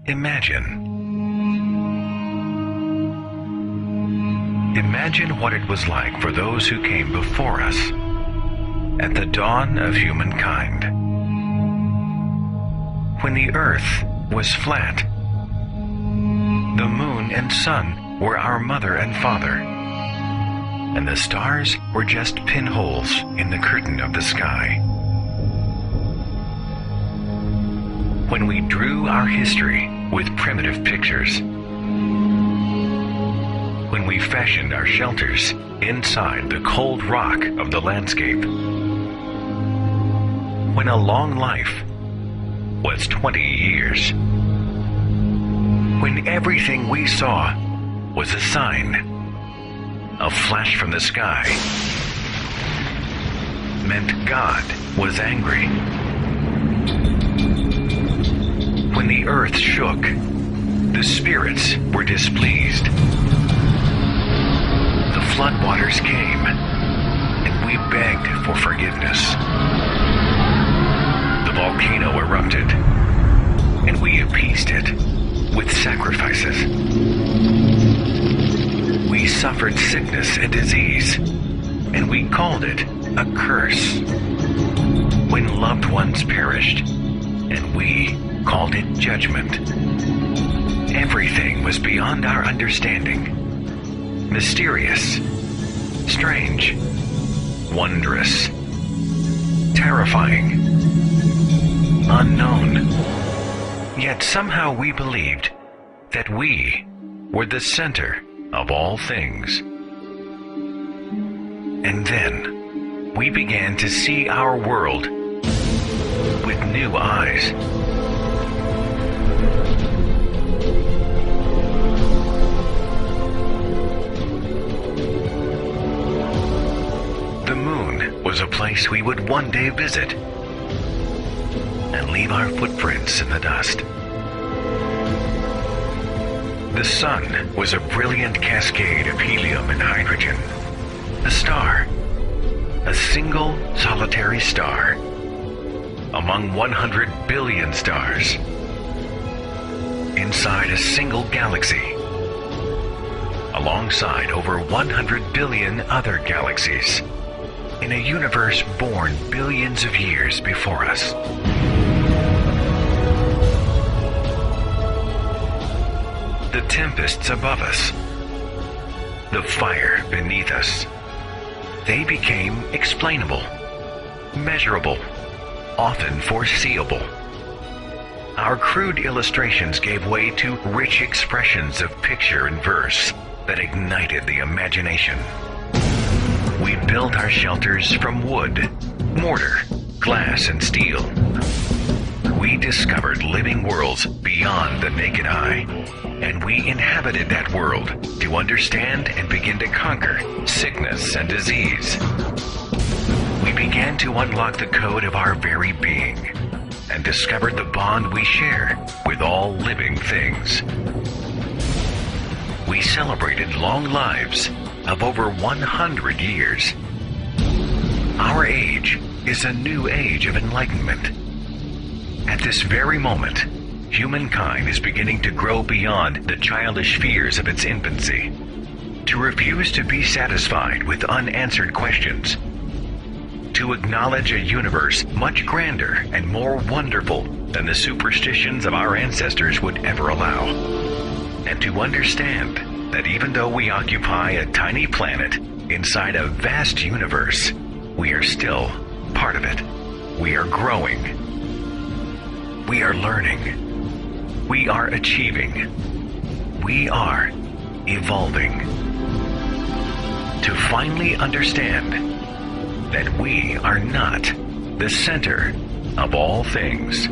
Imagine what it was like for those who came before us at the dawn of humankind, when the earth was flat. The moon and sun were our mother and father, and the stars were just pinholes in the curtain of the sky. When we drew our history with primitive pictures, when we fashioned our shelters inside the cold rock of the landscape, when a long life was 20 years, when everything we saw was a sign, a flash from the sky, meant God was angry. When the earth shook, the spirits were displeased. The floodwaters came, and we begged for forgiveness. The volcano erupted, and we appeased it with sacrifices. We suffered sickness and disease, and we called it a curse. When loved ones perished, and we called it judgment. Everything was beyond our understanding. Mysterious, strange, wondrous, terrifying, unknown. Yet somehow we believed that we were the center of all things. And then we began to see our world with new eyes. The moon was a place we would one day visit and leave our footprints in the dust. The sun was a brilliant cascade of helium and hydrogen. A star, a single solitary star, among 100 billion stars, inside a single galaxy, alongside over 100 billion other galaxies, in a universe born billions of years before us. The tempests above us, the fire beneath us, they became explainable, measurable, often foreseeable. Our crude illustrations gave way to rich expressions of picture and verse that ignited the imagination. We built our shelters from wood, mortar, glass, and steel. We discovered living worlds beyond the naked eye, and we inhabited that world to understand and begin to conquer sickness and disease. We began to unlock the code of our very being and discovered the bond we share with all living things. We celebrated long lives of over 100 years. Our age is a new age of enlightenment. At this very moment, humankind is beginning to grow beyond the childish fears of its infancy, to refuse to be satisfied with unanswered questions, to acknowledge a universe much grander and more wonderful than the superstitions of our ancestors would ever allow, and to understand that even though we occupy a tiny planet inside a vast universe, we are still part of it. We are growing. We are learning. We are achieving. We are evolving. To finally understand that we are not the center of all things.